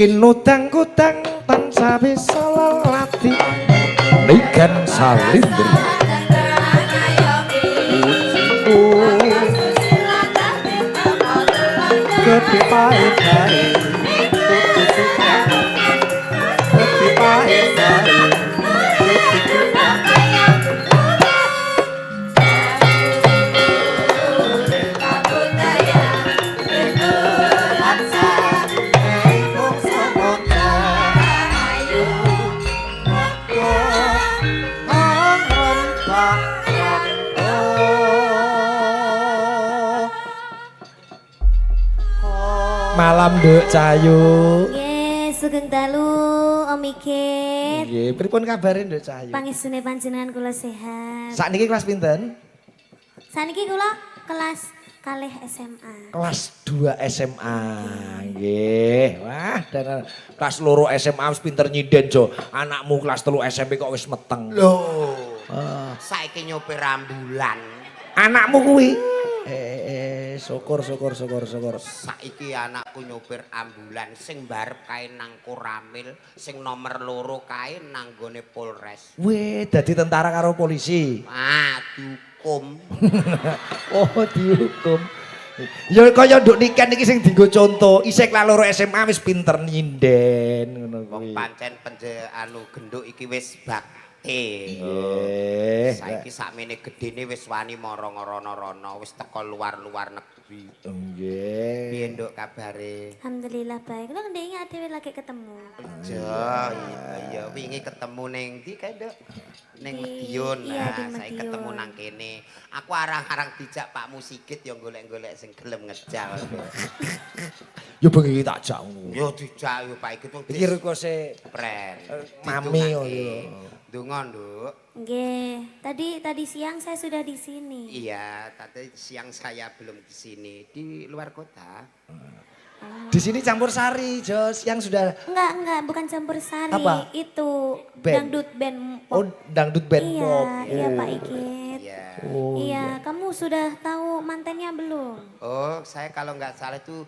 Kinutang-kutang tansah bisa lelati Niken salindri Kepipahit-pahit Kepipahit-pahit Malam Duk Cahayu. Nggih, sugeng dalu Om Ikit. Nggih, pripun kabare Duk Cahayu? Pangestune panjenengan kula sehat. Sakniki kelas pinten? Saniki kula kelas kalih SMA. Kelas 2 SMA. Nggih. Wah, dan kelas loro SMA wis pinter nyinden Jo. Anakmu kelas 3 SMP kok wis meteng. Loh. Saiki nyopir ambulan. Anakmu kuwi. Syukur. Saiki anakku nyopir ambulan sing mbarep kae nang Koramil, sing nomor 2 kae nang gone Polres. Weh, dadi tentara karo polisi. Ah, dihukum. Oh, dihukum. Ya kaya nduk Niken iki sing dienggo conto, isih kelas loro SMA wis pinter nyinden ngono kuwi. Wong pancen genduk iki wis bakti. Nggih. Saiki sakmene gedene wis wani mara rono-rono, wis teko luar-luar negeri. Nggih. Piye nduk kabare? Alhamdulillah baik. Lho ndek dhewe lagi ketemu. Iya, wingi ketemu ning ndi kae, Nduk? Ning Medion. Iya, di Nah, saya Medion. ketemu nang kene. Aku arang-arang dijak Pak Musigit ya golek-golek sing gelem ngejal. Ya bengi tak jak ngono. Yo dijak yo Pak Igit wong Iki rekose pren. mami yo. Ndonga, Nduk. Nggih, tadi siang saya sudah di sini. Iya, tadi siang saya belum di sini di luar kota. Di sini campur sari, Jos, yang sudah Enggak, bukan campur sari. Apa? Itu Band. dangdut band pop. oh dangdut band Iya, pop. iya Oh. Pak Ikit. Iya. Oh, Iya, kamu sudah tahu mantannya belum? Oh, saya kalau nggak salah itu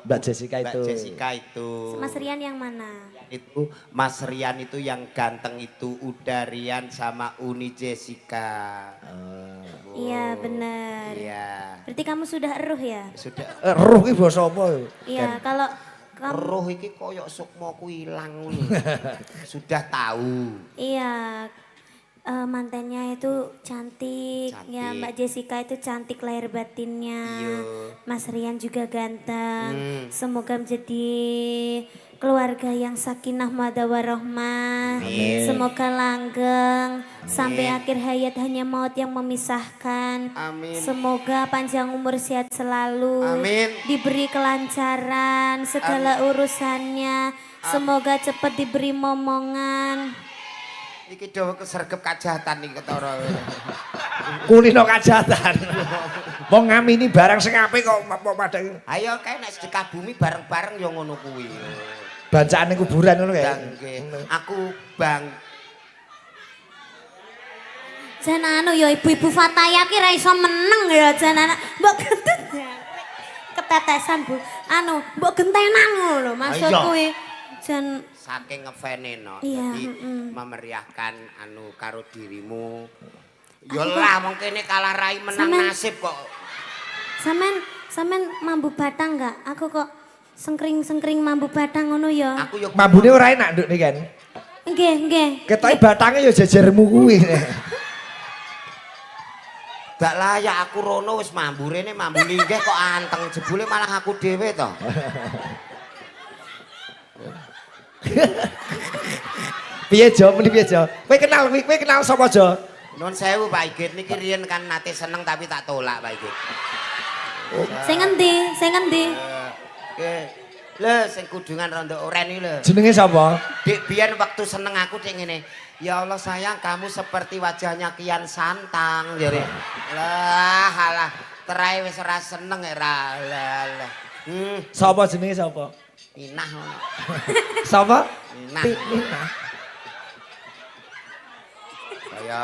Mbak Jessica Mbak itu. Jessica itu. Mas Rian yang mana? Itu Mas Rian itu yang ganteng itu Uda Rian sama Uni Jessica. Oh, Iya, benar. Iya. Berarti kamu sudah eruh ya? Sudah Ruh iki basa apa? Iya, kalau kamu roh iki koyok sukmaku ilang ngono. Sudah tahu. iya mantannya itu cantik, ya Cantik. Mbak Jessica itu cantik lahir batinnya. Iya. Mas Rian juga ganteng. Semoga menjadi keluarga yang sakinah mawaddah warahmah. Amin. Semoga langgeng sampai akhir hayat hanya maut yang memisahkan. Amin. Semoga panjang umur sehat selalu. Amin. Diberi kelancaran segala urusannya. Semoga cepat diberi momongan. Iki do kesergep kajahatan iki ketara. Kulino kajatan. Wong ngamini barang sing apik kok pada Ayo kae nek sedekah bumi bareng-bareng ya ngono kuwi. bancaan ning kuburan ngono kae. Nggih. Aku bang Jan anu ya ibu-ibu Fataya ki ra iso meneng ya jan anak. Mbok gentut ya. Ketetesan Bu. Anu, mbok gentenan ngono lho maksud Iya. kuwi. Jan saking ngefene no. Iya, Jadi mm-mm. memeriahkan anu karo dirimu. Ya lah wong kene kalah rai menang Sampean- nasib kok. Sampean mambu batang enggak? Aku kok sengkring-sengkring mambu batang ngono ya. Aku yo Mambune ora enak nduk Niken. Nggih. Ketoke batange ya jejermu kuwi. dak layak aku rono wis mambu rene mambu linggih kok anteng jebule malah aku dhewe to. Piye Jo? Muni piye Jo? Kowe kenal sapa Jo? Nuwun sewu Pak Igit niki riyen kan nate seneng tapi tak tolak Pak Igit. Sing ngendi? Lho sing kudungan rondo oren iki lho. Jenenge sapa? Dik biyen waktu seneng aku dik ngene. Ya Allah sayang kamu seperti wajahnya Kian Santang jare. Lah alah terai wis ora seneng ra lah. Sapa jenenge sapa? Minah ngono. Sapa? Minah. Minah. Kaya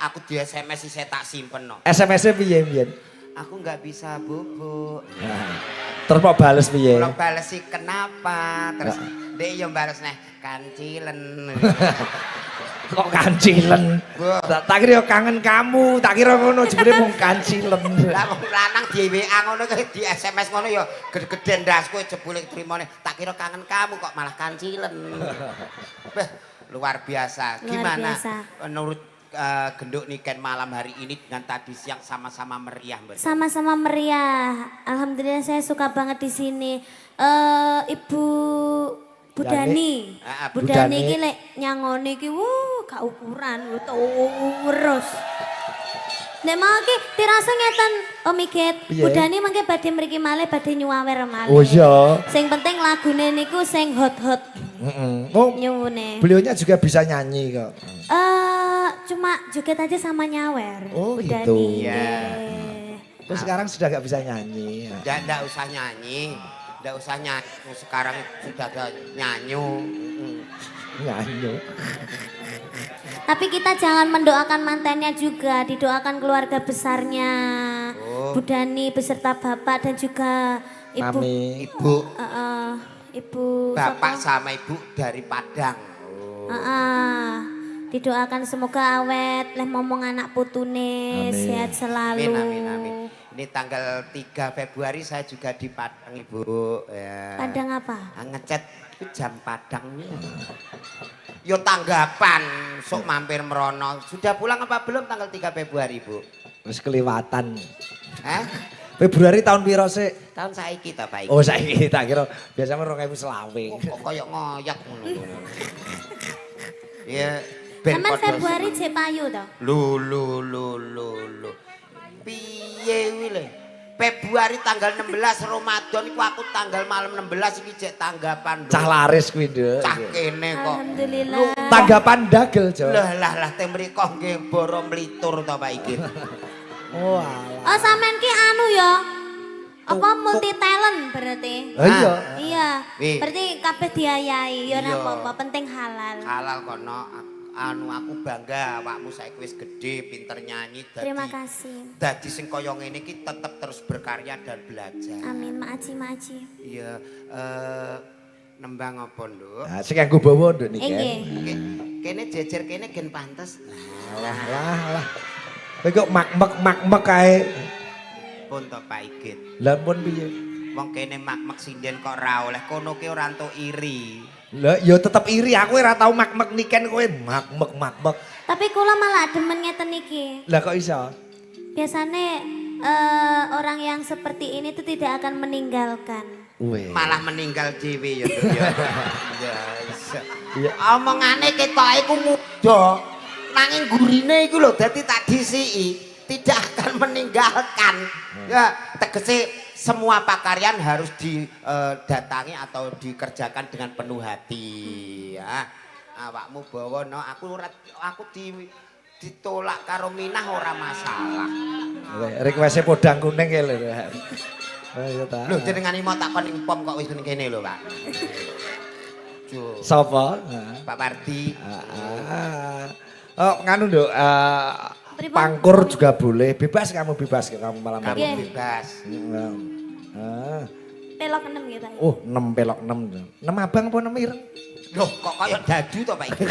aku di SMS sih saya tak simpen no. SMS-e piye mbiyen? Aku nggak bisa bubuk. Terus mau bales piye? Kula balesi kenapa? Terus Dek yo bales neh kancilen. Kok kancilen? Tak kira kangen kamu, tak kira ngono jebule mung kancilen. Lah wong lanang di WA ngono di SMS ngono ya gede-geden ndasku jebule trimone. Tak kira kangen kamu kok malah kancilen. Beh, luar biasa. Gimana menurut Genduk Niken malam hari ini dengan tadi siang sama-sama meriah Mbak? Sama-sama meriah. Alhamdulillah saya suka banget di sini. Ibu Budani. Yani, Budani Budani. iki lek nyangone iki gak ukuran, terus. Nek mau ki dirasa ngeten Om Iget. Piye? Budani mangke badhe mriki malih badhe nyuwawer malih. Oh iya. Sing penting lagune niku sing hot-hot Oh, nyuwune. beliaunya juga bisa nyanyi kok. Cuma joget aja sama nyawer. Oh, Budani. gitu. Iya. nggih. Terus sekarang sudah gak bisa nyanyi. Nggak usah nyanyi. Nggak usah nyanyi. Sekarang sudah ada nyanyu. Nyanyi. Tapi kita jangan mendoakan mantannya juga, didoakan keluarga besarnya. Oh. Budani beserta bapak dan juga ibu. Mami. Ibu, Ibu bapak siapa? sama ibu dari Padang. Didoakan semoga awet, leh ngomong anak putune, Amin. sehat selalu. Amin, amin, amin. Ini tanggal 3 Februari saya juga di Padang, Ibu. Ya. Padang apa? Ngecat itu jam Padang nih. Yo tanggapan, sok mampir merono. Sudah pulang apa belum tanggal 3 Februari, Bu? Terus kelewatan. Hah? Februari tahun piro sih? Tahun saiki ta, Pak? Oh saiki tak kira biasanya 2020. Kok koyo ngoyak ngono. Ya, ben Taman padha Februari seneng. cek payu toh. Lu. Piye kuwi le? Februari tanggal 16 Ramadan iku aku tanggal malam 16 iki cek tanggapan. Cah laris kuwi, Nduk. Cah kene kok. Alhamdulillah. Tanggapan dagel, Jo. Lah teh mriko nggih boro mlitur to Pak iki. Oh, alah. Oh sampean ki anu ya. Apa multi talent berarti? Oh iya. Iya. Wih. Berarti kabeh diayahi, ya ora Iya. apa-apa, penting halal. Halal kono. Anu aku bangga awakmu saiki wis gedhe, pinter nyanyi dadi. Terima kasih. Dadi sing kaya ngene iki tetep terus berkarya dan belajar. Amin, maaci. Iya, nembang apa, Nduk? Nah, sing nganggo bawa Nduk niki. Nggih. Kene jejer kene gen pantes. Lah. Kowe kok mak-mek kae. Pun to Pak Igit. Lah pun piye? Wong kene mak-mek sinden kok ra oleh kono ki ora entuk iri. Lah ya tetep iri aku ora tau mak-mek niken kowe mak-mek. Tapi kula malah demen ngeten iki. Lah kok iso? Biasanya orang yang seperti ini tuh tidak akan meninggalkan. Weh. Malah meninggal dhewe ya, Nduk ya. Ya iso. Iya. Omongane ketoke ku muda, nanging gurine iku lho dadi tak disiki, tidak akan meninggalkan. Ya, tegese semua pakaryan harus didatangi atau dikerjakan dengan penuh hati ya. Awakmu bawa no, aku ditolak karo Minah ora masalah. Request podang kuning ya lho. Oh iya ta. Lho jenengan mau takon impom kok wis kene lho, Pak. Jo, Sapa? Pak Pardi. Oh nganu Nduk, Pripun? pangkur juga boleh. Bebas kamu kamu malam Kamu hari. bebas. Pelok 6 gitu. Oh, 6 pelok 6. 6 abang apa 6 ireng? Loh, kok kaya dadu to, Pak iki?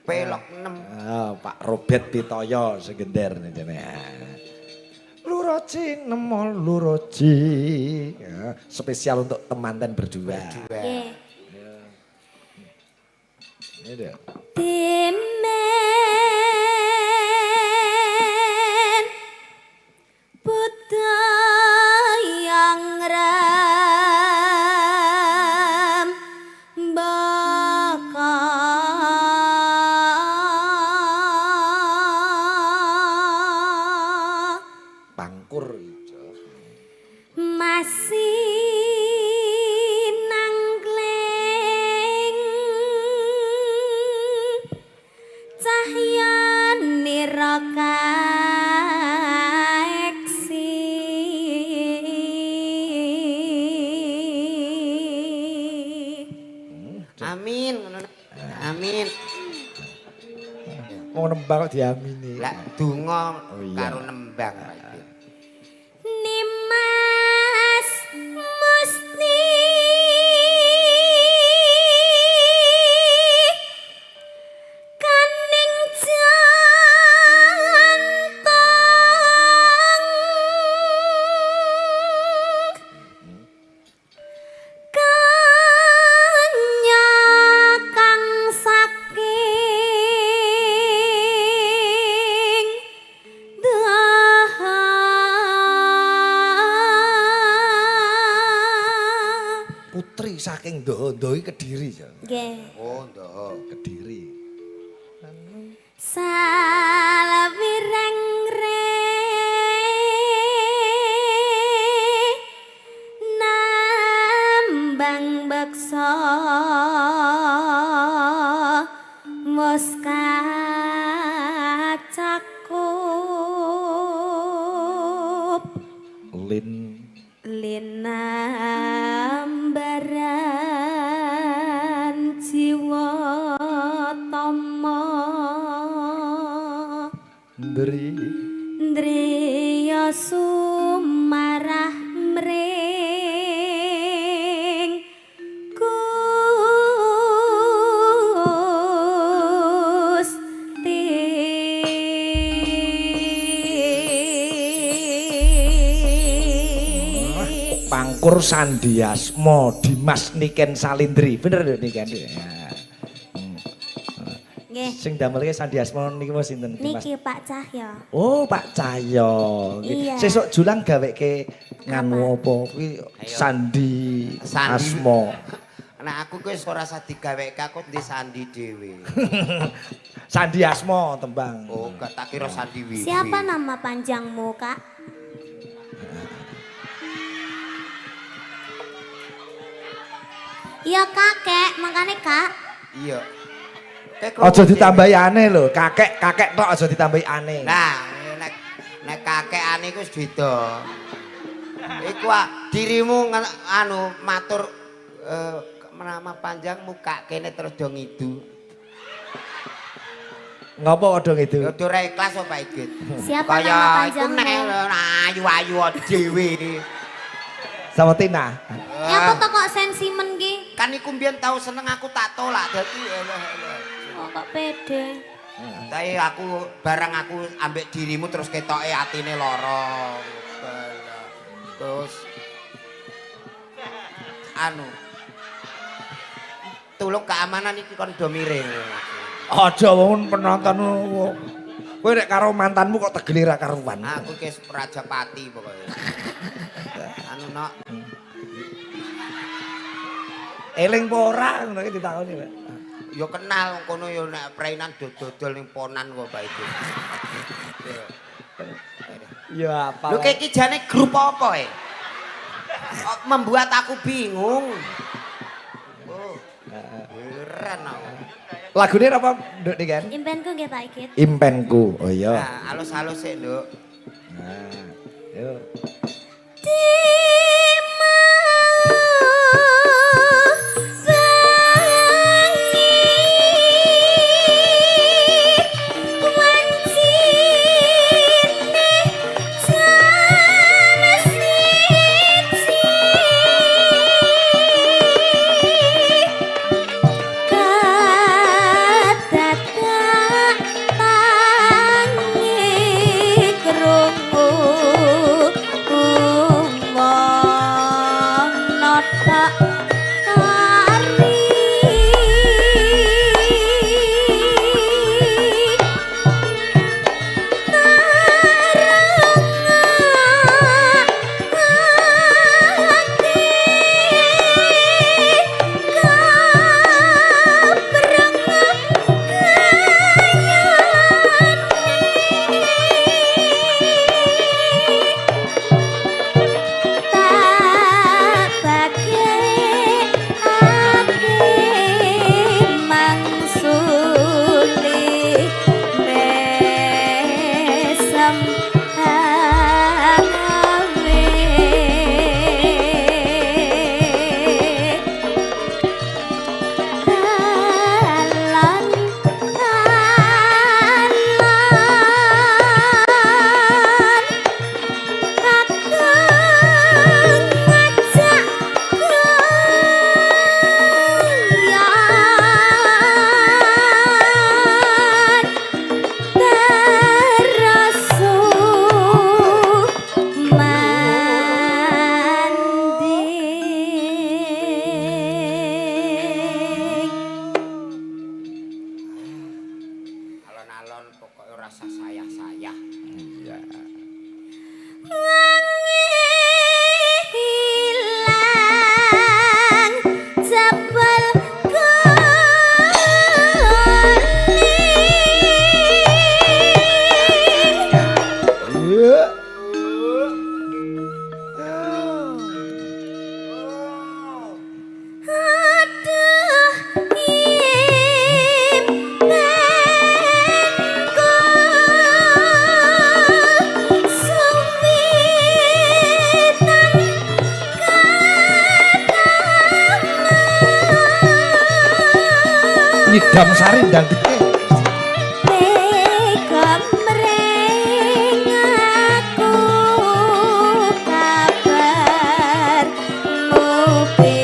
Pelok 6. Pak Robert Pitoyo segender jane. Luroci nemo luroci. Ya, spesial untuk temanten berdua. Nggih. Ini dia. Dimen buta yang ram bakal Pangkur gitu. masih nangkleng cahya niraka Amin, ngono. Amin. Mau nembang kok diamini. Lah donga Oh, iya. karo nembang Pak iki. Nimas putri saking Ndoho iki Kediri. Nggih. Oh, ndak. Kediri. Salawireng nambang beksa mos kacakup linambaran jiwa tama Ndriya sumarah mring Gusti Pangkur Sandiasmo Dimas Niken Salindri. Bener lho Niken. nggih Sing damelke Sandiasmo niki mau sinten Dimas? niki Pak Cahya. Oh, Pak Cahyo. Iya. Sesuk Julang gaweke nganu apa kuwi Sandi Sandi. Asmo. Nah aku kuwi ora usah digaweke aku di sandi dhewe. Sandi Asmo tembang. Oh, gak tak kira sandi wifi. Siapa nama panjangmu, Kak? Iya kakek, makanya kak. Iya. Aja ditambahi aneh lho, kakek tok aja ditambahi aneh. Nah, nek kakekane iku wis beda. Iku dirimu anu matur nama panjang muka kene terus do ngidu. Ngopo odong itu? Ya ora ikhlas apa Igit? Siapa Kaya nama iku panjangmu? nek ayu-ayu dhewe. Sama Tina. Ya apa kok sensimen ki? Kan iku mbiyen tau seneng aku tak tolak dadi Oh kok pede. tapi aku barang aku ambek dirimu terus ketoke atine lara. Terus anu tulung keamanan iki kon do miring. Aja wong penonton kowe nek karo mantanmu kok tegeli ra karuan. Aku ki Rajapati pokoknya. Anu nok Eling apa ora ngono iki ditakoni lho. yo kenal kono yo nek prainan dodol ning ponan kok Pak itu. Ya apa. Lho iki jane grup apa e? Kok membuat aku bingung. Oh. Keren aku. Lagune apa Nduk nih kan? Impenku nggih Pak Igit. Impenku. Oh iya. Nah, halus-halus sik, Nduk. Nah, yuk. Krungu Nyidam sari dangdutke. Gemreng aku kabar ngopi